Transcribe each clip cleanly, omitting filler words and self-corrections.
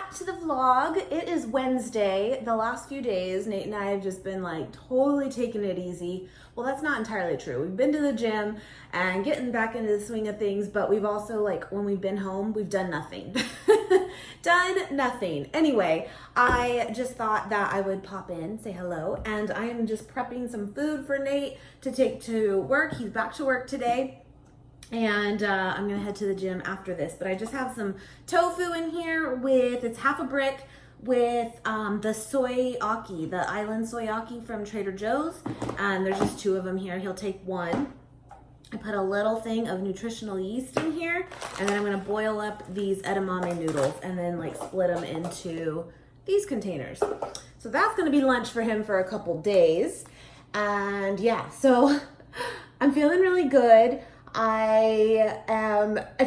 back to the vlog. It is Wednesday. The last few days, Nate and I have just been like totally taking it easy. Well, that's not entirely true. We've been to the gym and getting back into the swing of things, but we've also, like, when we've been home, we've done nothing. Done nothing. Anyway, I just thought that I would pop in, say hello, and I am just prepping some food for Nate to take to work. He's back to work today. And I'm gonna head to the gym after this, but I just have some tofu in here with, it's half a brick with the soy aki, the island soy aki from Trader Joe's. And there's just 2 of them here. He'll take 1. I put a little thing of nutritional yeast in here, and then I'm gonna boil up these edamame noodles and then like split them into these containers. So that's gonna be lunch for him for a couple days. And yeah, so I'm feeling really good. I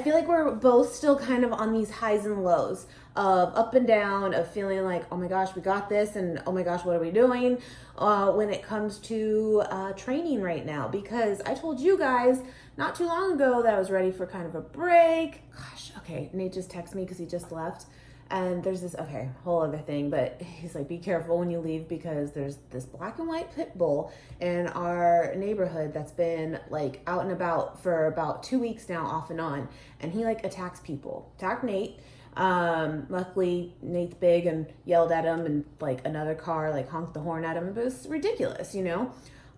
feel like we're both still kind of on these highs and lows of up and down, of feeling like, oh my gosh, we got this, and oh my gosh, what are we doing when it comes to training right now? Because I told you guys not too long ago that I was ready for kind of a break. Gosh, okay, Nate just texted me because he just left. And there's this, okay, whole other thing, but he's like, be careful when you leave because there's this black and white pit bull in our neighborhood that's been like out and about for about 2 weeks now, off and on. And he like attacks people, attacked Nate. Luckily Nate's big and yelled at him, and like another car like honked the horn at him. It was ridiculous, you know?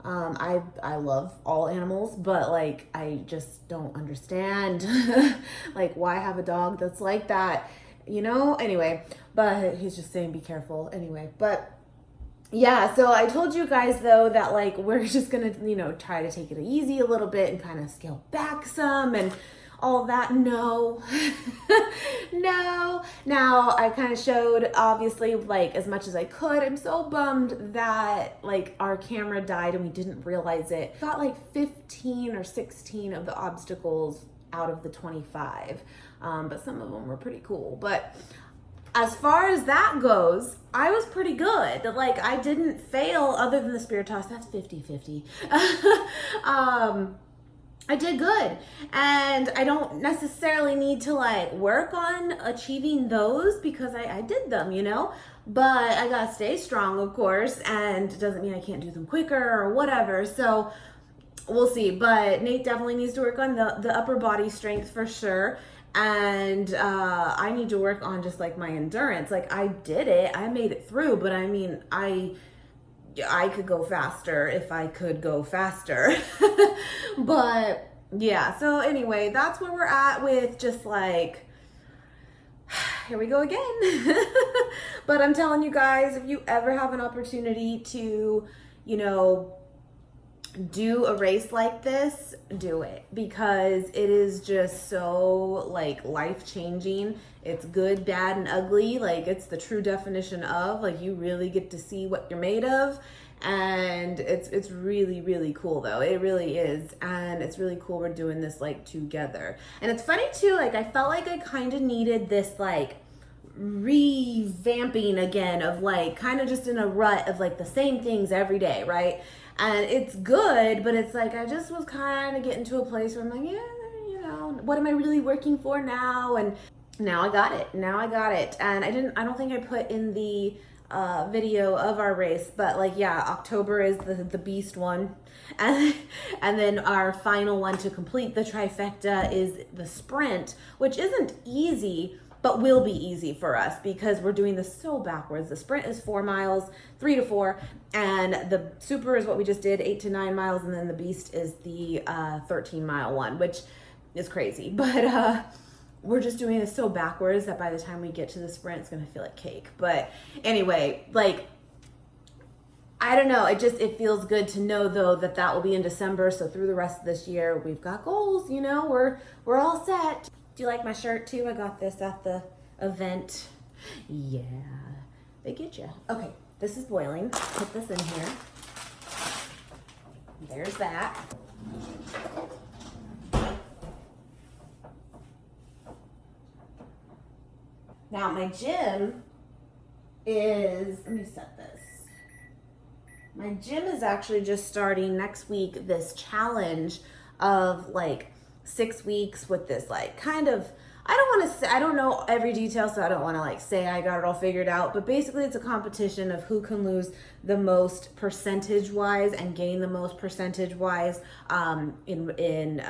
I love all animals, but like, I just don't understand like why have a dog that's like that, you know? Anyway, but he's just saying be careful anyway. But yeah, so I told you guys though that like we're just gonna, you know, try to take it easy a little bit and kind of scale back some and all that. No. No. Now I kind of showed obviously like as much as I could. I'm so bummed that like our camera died and we didn't realize it. Got like 15 or 16 of the obstacles out of the 25. But some of them were pretty cool. But as far as that goes, I was pretty good. Like, I didn't fail other than the spear toss. That's 50-50. I did good. And I don't necessarily need to like work on achieving those because I did them, you know? But I gotta stay strong, of course, and it doesn't mean I can't do them quicker or whatever. So we'll see. But Nate definitely needs to work on the upper body strength for sure. And I need to work on just like my endurance. Like, I did it, I made it through, but I mean, I could go faster if I could go faster. But yeah, so anyway, that's where we're at with just like, here we go again. But I'm telling you guys, if you ever have an opportunity to, you know, do a race like this, do it, because it is just so like life-changing. It's good, bad, and ugly. Like, it's the true definition of like, you really get to see what you're made of. And it's really, really cool though. It really is. And it's really cool we're doing this like together. And it's funny too, like I felt like I kind of needed this like revamping again of like kind of just in a rut of like the same things every day, right? And it's good, but it's like I just was kind of getting to a place where I'm like, yeah, you know, what am I really working for now? And now I got it. Now I got it. And I don't think I put in the video of our race, but like, yeah, October is the beast one. And then our final one to complete the trifecta is the sprint, which isn't easy, but will be easy for us because we're doing this so backwards. The sprint is 4 miles, 3 to 4, and the super is what we just did, 8 to 9 miles, and then the beast is the 13-mile one, which is crazy. But we're just doing this so backwards that by the time we get to the sprint, it's gonna feel like cake. But anyway, like, I don't know, it feels good to know though that will be in December. So through the rest of this year, we've got goals, you know, we're all set. Do you like my shirt too? I got this at the event. Yeah, they get you. Okay, this is boiling. Put this in here. There's that. Now my gym is, let me set this. My gym is actually just starting next week this challenge of like 6 weeks with this like kind of I don't know every detail, so I don't want to like say I got it all figured out, but basically it's a competition of who can lose the most percentage wise and gain the most percentage wise in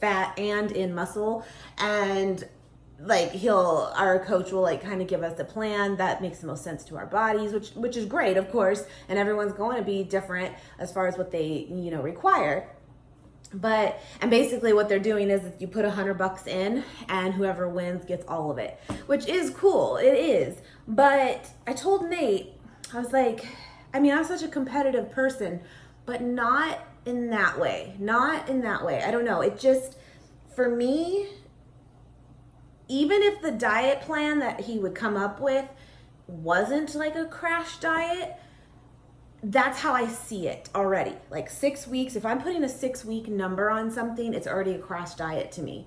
fat and in muscle. And like our coach will like kind of give us a plan that makes the most sense to our bodies, which is great, of course, and everyone's going to be different as far as what they, you know, require. And basically what they're doing is you put $100 in and whoever wins gets all of it, which is cool. It is. But I told Nate, I was like, I mean, I'm such a competitive person, but not in that way. Not in that way. I don't know. It just, for me, even if the diet plan that he would come up with wasn't like a crash diet, that's how I see it already. Like 6 weeks, if I'm putting a 6-week number on something, it's already a crash diet to me.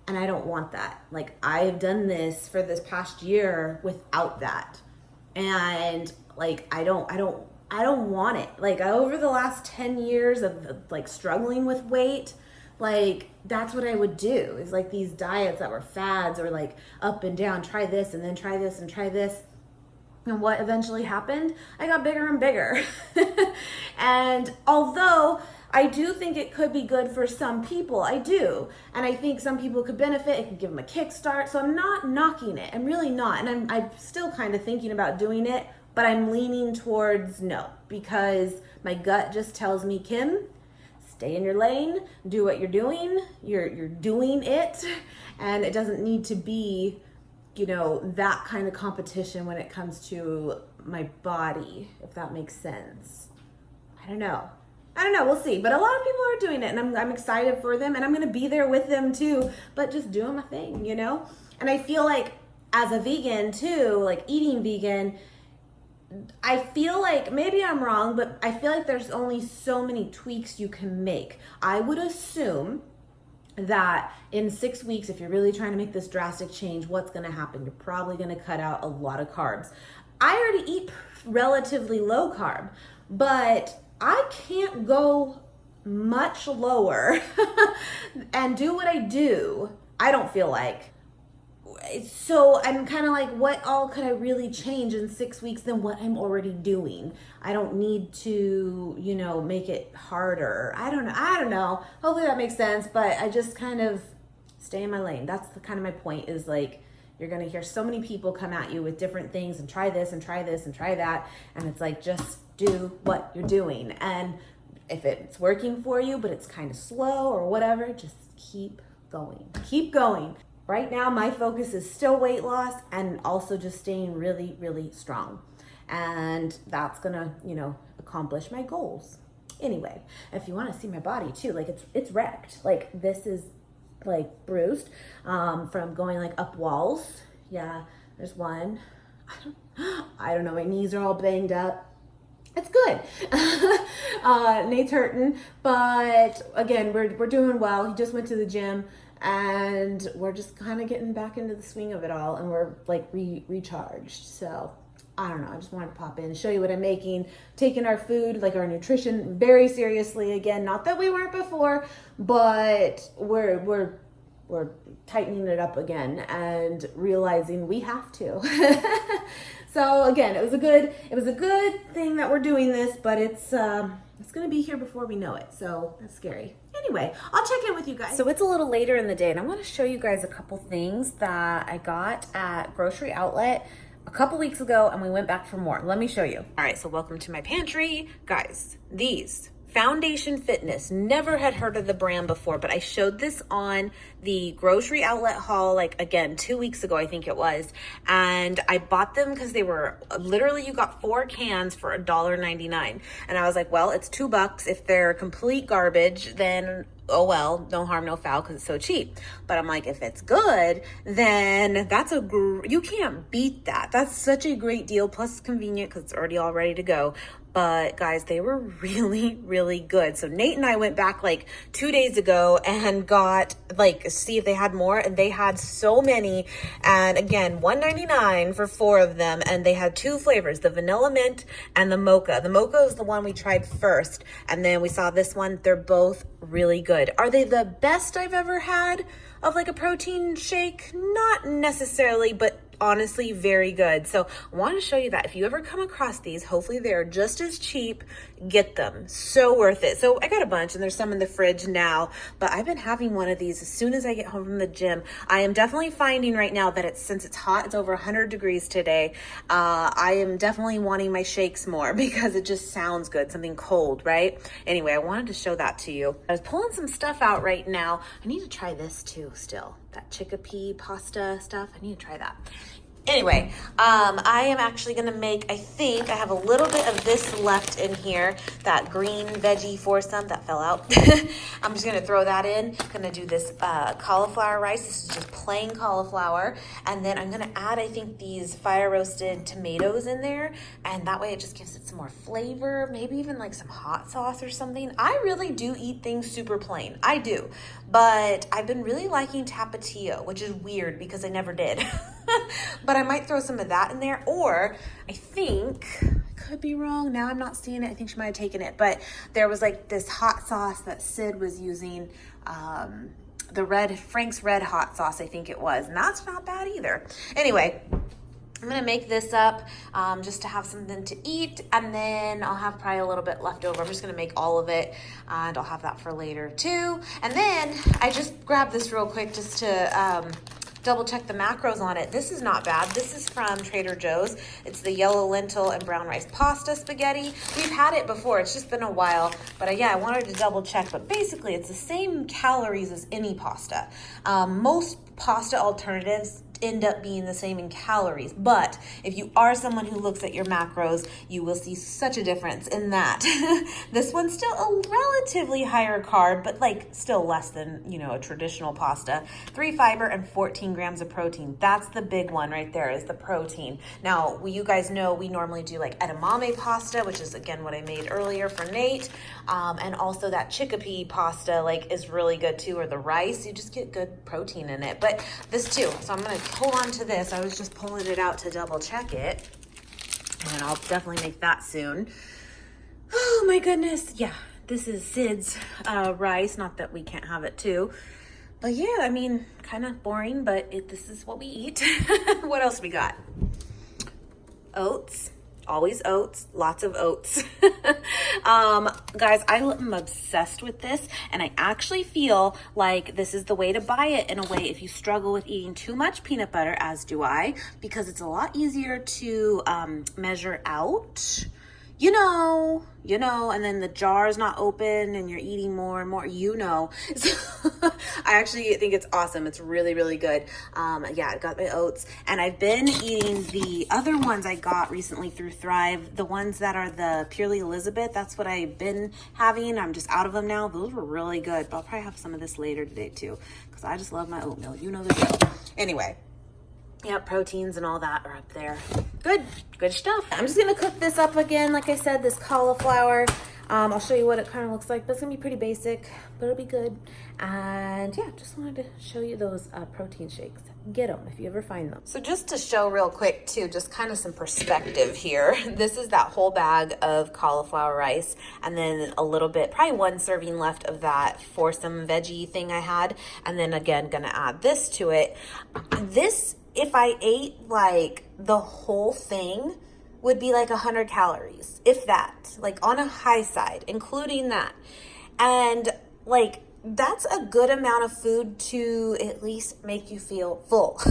And I don't want that. Like I've done this for this past year without that. And like, I don't want it. Like over the last 10 years of like struggling with weight, like that's what I would do, is like these diets that were fads or like up and down, try this and then try this and try this. And what eventually happened, I got bigger and bigger. And although I do think it could be good for some people, I do. And I think some people could benefit. It could give them a kickstart. So I'm not knocking it. I'm really not. And I'm still kind of thinking about doing it, but I'm leaning towards no, because my gut just tells me, Kim, stay in your lane, do what you're doing. You're doing it. And it doesn't need to be, you know, that kind of competition when it comes to my body, if that makes sense. I don't know, we'll see. But a lot of people are doing it and I'm excited for them, and I'm going to be there with them too, but just doing my thing, you know? And I feel like as a vegan too, like eating vegan, I feel like, maybe I'm wrong, but I feel like there's only so many tweaks you can make. I would assume that in 6 weeks, if you're really trying to make this drastic change, what's going to happen? You're probably going to cut out a lot of carbs. I already eat relatively low carb, but I can't go much lower and do what I do. I don't feel like. So I'm kind of like, what all could I really change in 6 weeks than what I'm already doing? I don't need to, you know, make it harder. I don't know. Hopefully that makes sense, but I just kind of stay in my lane. That's the kind of my point, is like, you're going to hear so many people come at you with different things and try this and try this and try that. And it's like, just do what you're doing. And if it's working for you, but it's kind of slow or whatever, just keep going. Keep going. Right now, my focus is still weight loss and also just staying really, really strong. And that's gonna, you know, accomplish my goals. Anyway, if you wanna see my body too, like it's wrecked. Like this is like bruised from going like up walls. Yeah, there's one. I don't know, my knees are all banged up. It's good. Nate's hurting, but again, we're doing well. He just went to the gym. And we're just kind of getting back into the swing of it all, and we're like recharged. So I don't know, I just wanted to pop in, show you what I'm making, taking our food, like our nutrition, very seriously again. Not that we weren't before, but we're tightening it up again and realizing we have to. So again, it was a good thing that we're doing this, but it's gonna be here before we know it. So that's scary. Anyway, I'll check in with you guys. So it's a little later in the day, and I want to show you guys a couple things that I got at grocery outlet a couple weeks ago, and we went back for more. Let me show you. All right, so welcome to my pantry. Guys, these Foundation Fitness, never had heard of the brand before, but I showed this on the grocery outlet haul, like again, 2 weeks ago, I think it was. And I bought them because they were literally, you got 4 cans for $1.99. And I was like, well, it's $2. If they're complete garbage, then oh well, no harm, no foul, because it's so cheap. But I'm like, if it's good, then that's you can't beat that. That's such a great deal, plus convenient because it's already all ready to go. But guys, they were really, really good. So Nate and I went back like 2 days ago and got see if they had more, and they had so many. And again, $1.99 for 4 of them, and they had 2 flavors, the vanilla mint and the mocha. The mocha is the one we tried first, and then we saw this one. They're both really good. Are they the best I've ever had? of like a protein shake? Not necessarily, but honestly very good. So I want to show you that if you ever come across these, hopefully they're just as cheap, get them. So worth it. So I got a bunch and there's some in the fridge now, but I've been having one of these as soon as I get home from the gym. I am definitely finding right now that since it's hot, it's over 100 degrees today. I am definitely wanting my shakes more because it just sounds good, something cold, right? Anyway, I wanted to show that to you. I was pulling some stuff out right now. I need to try this too still. That chickpea pasta stuff. I need to try that. Anyway, I am actually gonna make, I think I have a little bit of this left in here, that green veggie foursome that fell out. I'm just gonna throw that in. Gonna do this cauliflower rice. This is just plain cauliflower. And then I'm gonna add, I think, these fire roasted tomatoes in there. And that way it just gives it some more flavor, maybe even like some hot sauce or something. I really do eat things super plain. I do. But I've been really liking tapatio, which is weird because I never did. But I might throw some of that in there, or I think, I could be wrong, now I'm not seeing it, I think she might have taken it, but there was like this hot sauce that Sid was using, the Frank's Red hot sauce, I think it was, and that's not bad either. Anyway, I'm gonna make this up just to have something to eat, and then I'll have probably a little bit left over. I'm just gonna make all of it, and I'll have that for later too. And then I just grabbed this real quick just to double check the macros on it. This is not bad. This is from Trader Joe's. It's the yellow lentil and brown rice pasta spaghetti. We've had it before. It's just been a while. But yeah, I wanted to double check. But basically, it's the same calories as any pasta. Most pasta alternatives end up being the same in calories, but if you are someone who looks at your macros, you will see such a difference in that. This one's still a relatively higher carb, but like still less than, you know, a traditional pasta. 3 fiber and 14 grams of protein. That's the big one right there, is the protein. Now, you guys know we normally do like edamame pasta, which is again what I made earlier for Nate, and also that chickpea pasta like is really good too, or the rice. You just get good protein in it, but this too. So I'm gonna hold on to this. I was just pulling it out to double check it, and I'll definitely make that soon. Oh my goodness. Yeah, this is Sid's rice. Not that we can't have it too, but yeah, I mean, kind of boring, but this is what we eat. What else we got? Oats. Always oats, lots of oats. Guys, I am obsessed with this, and I actually feel like this is the way to buy it in a way if you struggle with eating too much peanut butter, as do I, because it's a lot easier to measure out. You know, and then the jar is not open and you're eating more and more, So I actually think it's awesome. It's really, really good. Yeah, I got my oats, and I've been eating the other ones I got recently through Thrive, the ones that are the Purely Elizabeth. That's what I've been having. I'm just out of them now. Those were really good, but I'll probably have some of this later today too, because I just love my oatmeal. You know the deal. Anyway. Yeah, proteins and all that are up there. Good stuff. I'm just gonna cook this up again. Like I said, this cauliflower. I'll show you what it kind of looks like, but it's gonna be pretty basic, but it'll be good. And yeah, just wanted to show you those protein shakes. Get them if you ever find them. So just to show real quick too, just kind of some perspective here. This is that whole bag of cauliflower rice, and then a little bit, probably 1 serving left of that foursome veggie thing I had. And then again, gonna add this to it. This, if I ate like the whole thing, would be like 100 calories, if that, like on a high side, including that. And like, that's a good amount of food to at least make you feel full.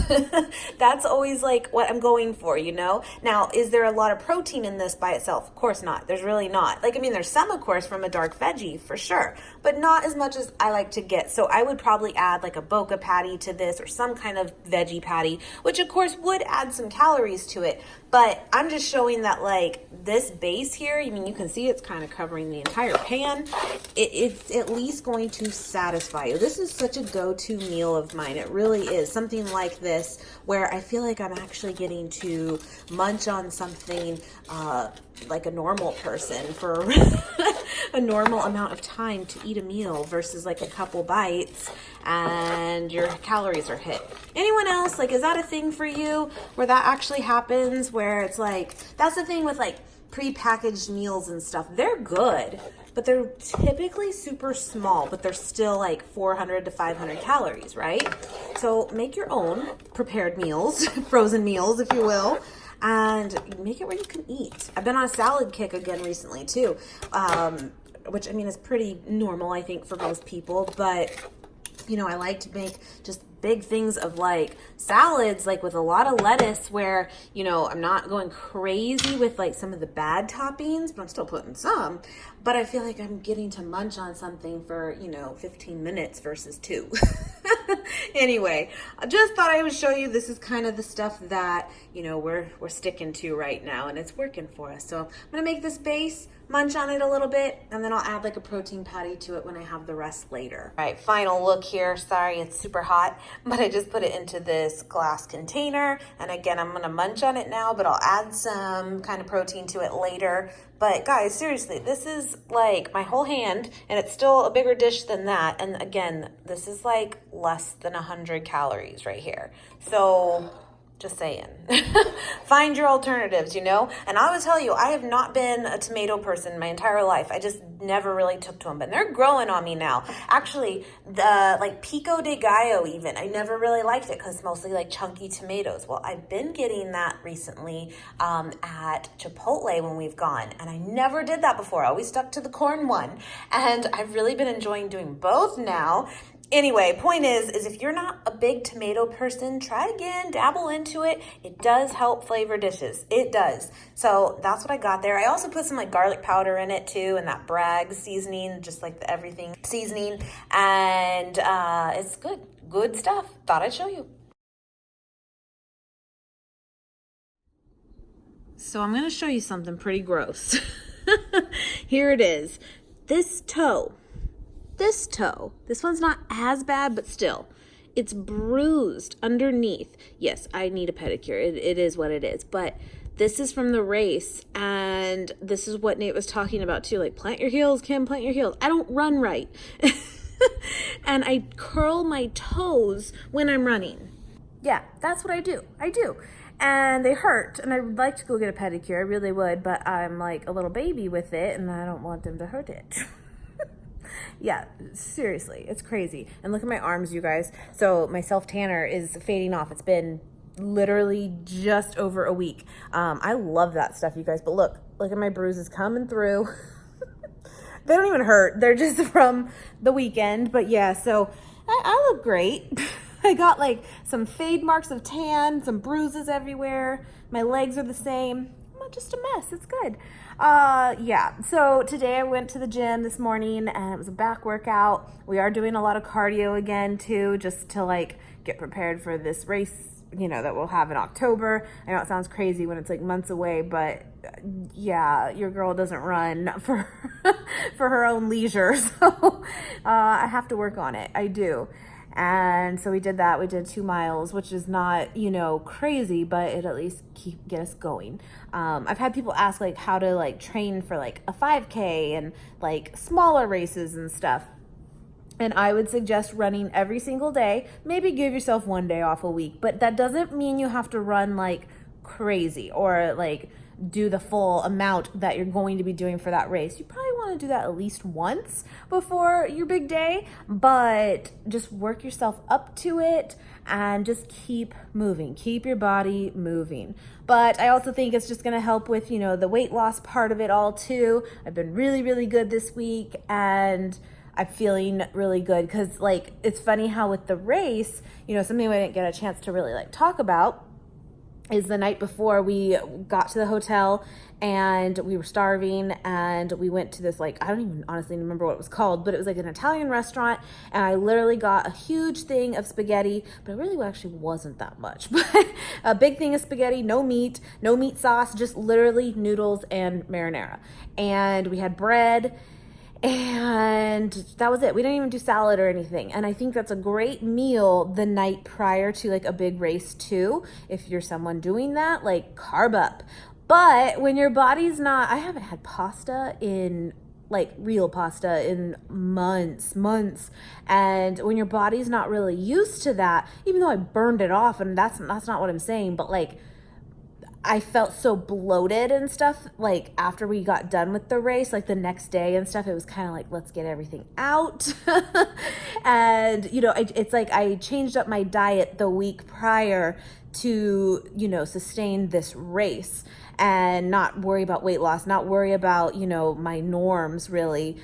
That's always like what I'm going for, you know? Now, is there a lot of protein in this by itself? Of course not. There's really not. Like, I mean, there's some, of course, from a dark veggie, for sure, but not as much as I like to get. So I would probably add like a boca patty to this, or some kind of veggie patty, which of course would add some calories to it. But I'm just showing that like this base here, I mean, you can see it's kind of covering the entire pan. It's at least going to satisfy you. This is such a go-to meal of mine. It really is. Something like this where I feel like I'm actually getting to munch on something like a normal person for a normal amount of time to eat a meal versus like a couple bites and your calories are hit. Anyone else? Like, is that a thing for you where that actually happens, where it's like, that's the thing with like prepackaged meals and stuff. They're good, but they're typically super small, but they're still like 400 to 500 calories, right? So make your own prepared meals, frozen meals, if you will, and make it where you can eat. I've been on a salad kick again recently too, which I mean is pretty normal, I think, for most people, but you know, I like to make just big things of like salads, like with a lot of lettuce, where, you know, I'm not going crazy with like some of the bad toppings, but I'm still putting some, but I feel like I'm getting to munch on something for, you know, 15 minutes versus 2. Anyway, I just thought I would show you this is kind of the stuff that, you know, we're sticking to right now, and it's working for us. So I'm gonna make this base, munch on it a little bit, and then I'll add like a protein patty to it when I have the rest later. All right, final look here. Sorry, it's super hot, but I just put it into this glass container. And again, I'm gonna munch on it now, but I'll add some kind of protein to it later. But guys, seriously, this is like my whole hand, and it's still a bigger dish than that. And again, this is like less than 100 calories right here. So just saying, find your alternatives, you know? And I will tell you, I have not been a tomato person my entire life. I just never really took to them, but they're growing on me now. Actually, the like pico de gallo even, I never really liked it because it's mostly like chunky tomatoes. Well, I've been getting that recently at Chipotle when we've gone, and I never did that before. I always stuck to the corn one, and I've really been enjoying doing both now. Anyway, point is if you're not a big tomato person, try again, dabble into it. It does help flavor dishes. It does. So that's what I got there. I also put some like garlic powder in it too, and that Bragg seasoning, just like the everything seasoning. And it's good. Good stuff. Thought I'd show you. So I'm going to show you something pretty gross. Here it is. This toe, this one's not as bad, but still, it's bruised underneath. Yes, I need a pedicure. It is what it is. But this is from the race, and this is what Nate was talking about too. Like, plant your heels, Kim, plant your heels. I don't run right. And I curl my toes when I'm running. Yeah, that's what I do. And they hurt, and I would like to go get a pedicure. I really would, but I'm like a little baby with it, and I don't want them to hurt it. Yeah, seriously, it's crazy. And look at my arms, you guys. So my self-tanner is fading off. It's been literally just over a week. I love that stuff, you guys. But look at my bruises coming through. They don't even hurt. They're just from the weekend. But yeah, so I look great. I got like some fade marks of tan, some bruises everywhere. My legs are the same. I'm not just a mess. It's good. Yeah, so today I went to the gym this morning, and it was a back workout. We are doing a lot of cardio again too, just to like get prepared for this race, you know, that we'll have in October. I know it sounds crazy when it's like months away, but yeah, your girl doesn't run for for her own leisure. So I have to work on it. I do. And so we did that. We did 2 miles, which is not, you know, crazy, but it at least get us going. I've had people ask like how to like train for like a 5K and like smaller races and stuff. And I would suggest running every single day. Maybe give yourself 1 day off a week, but that doesn't mean you have to run like crazy or like do the full amount that you're going to be doing for that race. You probably want to do that at least once before your big day, but just work yourself up to it and just keep moving. Keep your body moving. But I also think it's just going to help with, you know, the weight loss part of it all too. I've been really, really good this week, and I'm feeling really good because like, it's funny how with the race, you know, something I didn't get a chance to really like talk about is the night before we got to the hotel and we were starving, and we went to this like, I don't even honestly remember what it was called, but it was like an Italian restaurant, and I literally got a huge thing of spaghetti, but it really actually wasn't that much. But a big thing of spaghetti, no meat sauce, just literally noodles and marinara. And we had bread, and that was it. We didn't even do salad or anything. And I think that's a great meal the night prior to like a big race too. If you're someone doing that, like carb up. But when your body's not, I haven't had pasta in like real pasta in months. And when your body's not really used to that, even though I burned it off, and that's not what I'm saying, but like, I felt so bloated and stuff, like after we got done with the race, like the next day and stuff, it was kind of like, let's get everything out. And, you know, it's like I changed up my diet the week prior to, you know, sustain this race and not worry about weight loss, not worry about, you know, my norms really.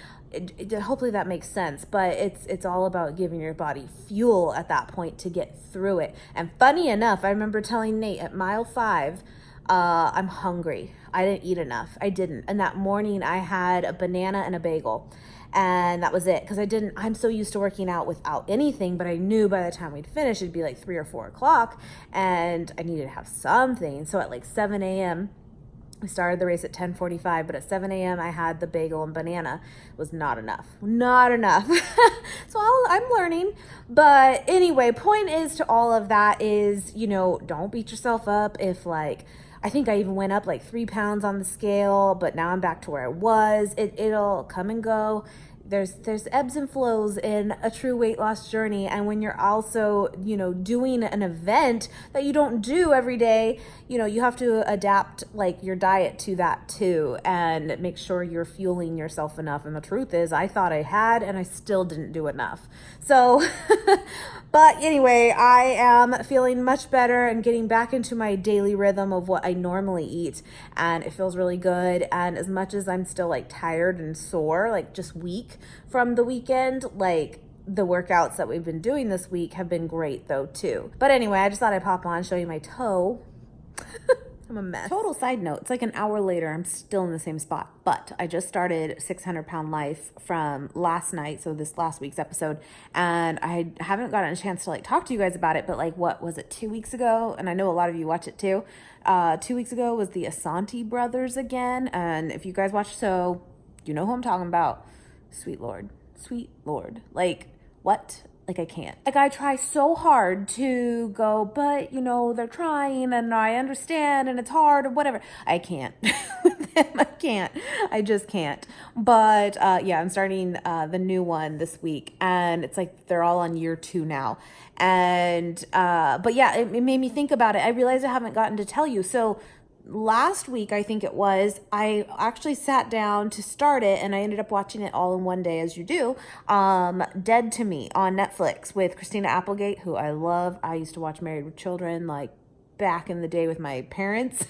Hopefully that makes sense, but it's all about giving your body fuel at that point to get through it. And funny enough, I remember telling Nate at mile 5, I'm hungry. I didn't eat enough. I didn't. And that morning I had a banana and a bagel, and that was it. Because I'm so used to working out without anything, but I knew by the time we'd finish, it'd be like 3 or 4 o'clock, and I needed to have something. So at like 7 a.m., we started the race at 10:45, but at 7 a.m. I had the bagel and banana. It was not enough. Not enough. So I'm learning. But anyway, point is to all of that is, you know, don't beat yourself up if like, I think I even went up like 3 pounds on the scale, but now I'm back to where I was. It'll come and go. There's ebbs and flows in a true weight loss journey. And when you're also, you know, doing an event that you don't do every day, you know, you have to adapt like your diet to that too, and make sure you're fueling yourself enough. And the truth is, I thought I had, and I still didn't do enough. So, but anyway, I am feeling much better and getting back into my daily rhythm of what I normally eat. And it feels really good. And as much as I'm still like tired and sore, like just weak from the weekend, like the workouts that we've been doing this week have been great though too. But anyway, I just thought I'd pop on, show you my toe. I'm a mess. Total side note, it's like an hour later, I'm still in the same spot, but I just started 600 Pound Life from last night, so this last week's episode, and I haven't gotten a chance to like talk to you guys about it, but like, what was it, 2 weeks ago? And I know a lot of you watch it too. 2 weeks ago was the Asante brothers again, and if you guys watch, so you know who I'm talking about. Sweet Lord, like, what? Like, I can't. Like, I try so hard to go, but, you know, they're trying, and I understand, and it's hard, or whatever. I can't. I can't. I just can't. But, yeah, I'm starting the new one this week, and it's like they're all on year 2 now. And, but, yeah, it made me think about it. I realized I haven't gotten to tell you. So, last week, I think it was, I actually sat down to start it, and I ended up watching it all in one day, as you do, Dead to Me on Netflix with Christina Applegate, who I love. I used to watch Married with Children, like, back in the day with my parents,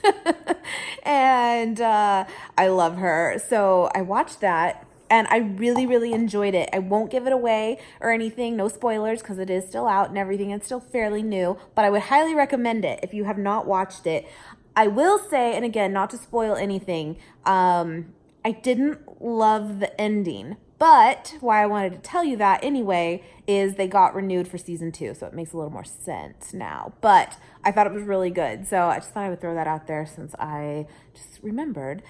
and I love her. So I watched that, and I really, really enjoyed it. I won't give it away or anything, no spoilers, because it is still out and everything. It's still fairly new, but I would highly recommend it if you have not watched it. I will say, and again, not to spoil anything, I didn't love the ending, but why I wanted to tell you that anyway is they got renewed for season 2, so it makes a little more sense now. But I thought it was really good, so I just thought I would throw that out there since I just remembered.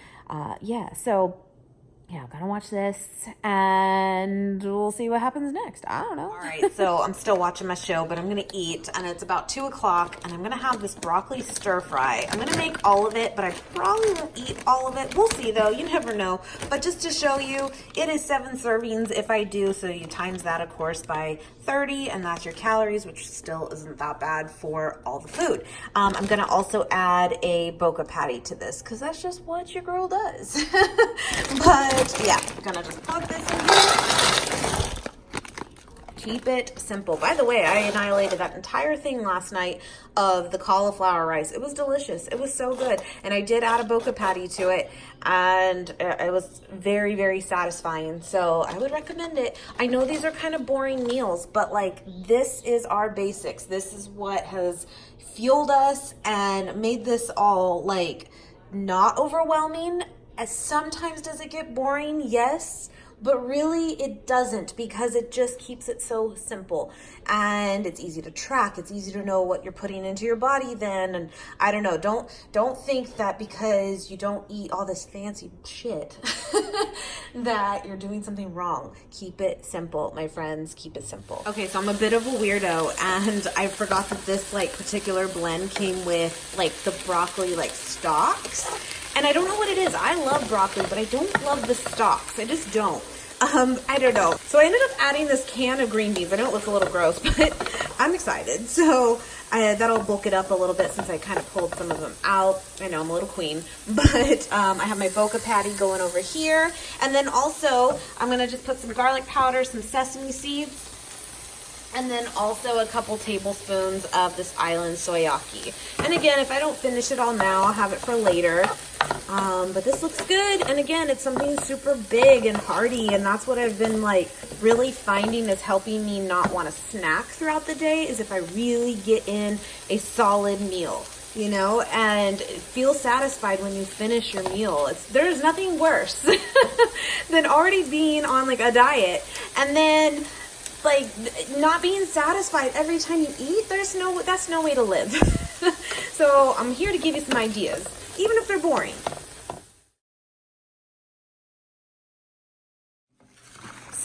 Yeah, I'm gonna watch this, and we'll see what happens next. I don't know. All right, so I'm still watching my show, but I'm gonna eat, and it's about 2 o'clock, and I'm gonna have this broccoli stir fry. I'm gonna make all of it, but I probably won't eat all of it. We'll see, though. You never know. But just to show you, it is 7 servings if I do, so you times that, of course, by 30, and that's your calories, which still isn't that bad for all the food. I'm gonna also add a boca patty to this, because that's just what your girl does. But yeah, I'm gonna just plug this in here. Keep it simple. By the way, I annihilated that entire thing last night of the cauliflower rice. It was delicious. It was so good. And I did add a boca patty to it, and it was very, very satisfying. So I would recommend it. I know these are kind of boring meals, but like, this is our basics. This is what has fueled us and made this all like not overwhelming. As sometimes does it get boring? Yes, but really it doesn't, because it just keeps it so simple, and it's easy to track. It's easy to know what you're putting into your body then. And I don't know, don't think that because you don't eat all this fancy shit that you're doing something wrong. Keep it simple, my friends. Keep it simple. Okay, so I'm a bit of a weirdo, and I forgot that this like particular blend came with like the broccoli like stalks. And I don't know what it is. I love broccoli, but I don't love the stalks. I just don't. I don't know. So I ended up adding this can of green beans. I know it looks a little gross, but I'm excited. So that'll bulk it up a little bit since I kind of pulled some of them out. I know I'm a little queen, but I have my boca patty going over here. And then also I'm gonna just put some garlic powder, some sesame seeds, and then also a couple tablespoons of this island soyaki. And again, if I don't finish it all now, I'll have it for later. But this looks good. And again, it's something super big and hearty, and that's what I've been like really finding is helping me not want to snack throughout the day, is if I really get in a solid meal, you know, and feel satisfied when you finish your meal. There's nothing worse than already being on like a diet and then like not being satisfied every time you eat. That's no way to live. So I'm here to give you some ideas, even if they're boring.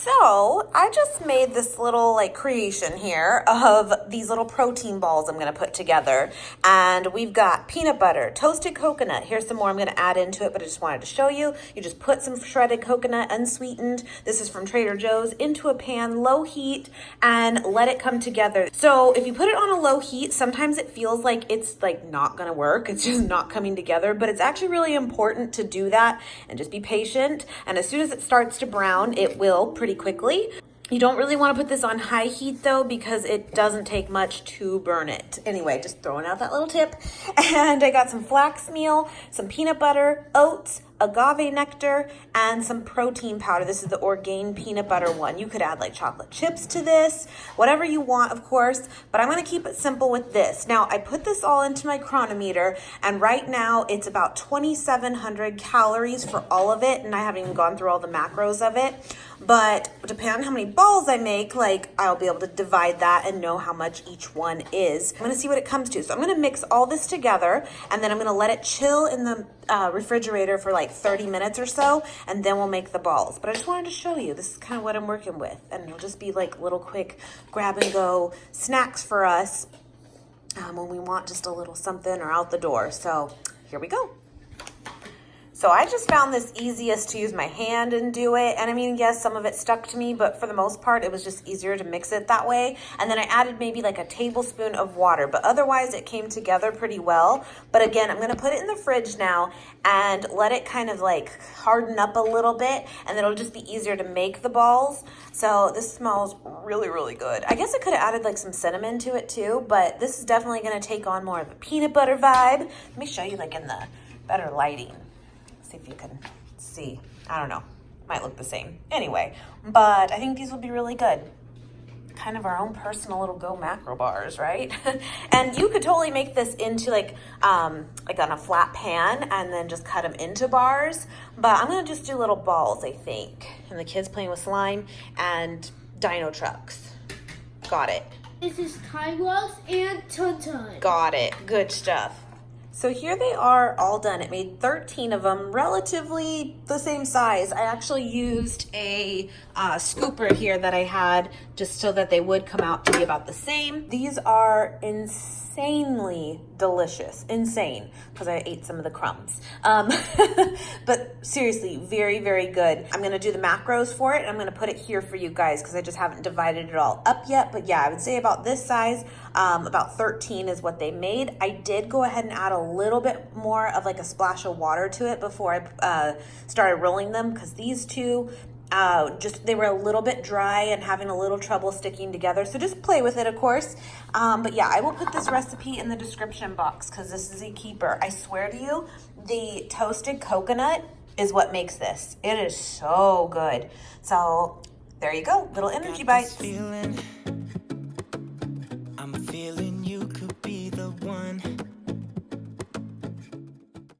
So I just made this little like creation here of these little protein balls I'm going to put together. And we've got peanut butter, toasted coconut. Here's some more I'm going to add into it, but I just wanted to show you. You just put some shredded coconut, unsweetened. This is from Trader Joe's, into a pan, low heat, and let it come together. So if you put it on a low heat, sometimes it feels like it's like not going to work. It's just not coming together, but it's actually really important to do that and just be patient. And as soon as it starts to brown, it will pretty quickly. You don't really want to put this on high heat though, because it doesn't take much to burn it. Anyway, just throwing out that little tip. And I got some flax meal, some peanut butter, oats, agave nectar, and some protein powder. This is the Orgain peanut butter one. You could add like chocolate chips to this, whatever you want, of course, but I'm going to keep it simple with this. Now, I put this all into my chronometer, and right now it's about 2,700 calories for all of it, and I haven't even gone through all the macros of it, but depending on how many balls I make, like I'll be able to divide that and know how much each one is. I'm going to see what it comes to. So I'm going to mix all this together, and then I'm going to let it chill in the refrigerator for like 30 minutes or so, and then we'll make the balls. But I just wanted to show you, this is kind of what I'm working with, and it'll just be like little quick grab and go snacks for us when we want just a little something or out the door. So here we go. So I just found this easiest to use my hand and do it. And I mean, yes, some of it stuck to me, but for the most part, it was just easier to mix it that way. And then I added maybe like a tablespoon of water, but otherwise it came together pretty well. But again, I'm gonna put it in the fridge now and let it kind of like harden up a little bit, and then it'll just be easier to make the balls. So this smells really, really good. I guess I could have added like some cinnamon to it too, but this is definitely gonna take on more of a peanut butter vibe. Let me show you like in the better lighting. See if you can see. I don't know. Might look the same. Anyway, but I think these will be really good. Kind of our own personal little Go macro bars, right? And you could totally make this into like on a flat pan and then just cut them into bars. But I'm gonna just do little balls, I think. And the kids playing with slime and dino trucks. Got it. This is Kylos and Tuntun. Got it. Good stuff. So here they are all done. It made 13 of them, relatively the same size. I actually used a scooper here that I had just so that they would come out to be about the same. These are insanely delicious. Insane, because I ate some of the crumbs. But seriously, very, very good. I'm gonna do the macros for it, and I'm gonna put it here for you guys because I just haven't divided it all up yet. But yeah, I would say about this size, about 13 is what they made. I did go ahead and add a little bit more of like a splash of water to it before I started rolling them, because these two, they were a little bit dry and having a little trouble sticking together. So just play with it, of course. But yeah, I will put this recipe in the description box because this is a keeper. I swear to you, the toasted coconut is what makes this. It is so good. So there you go, little energy bites.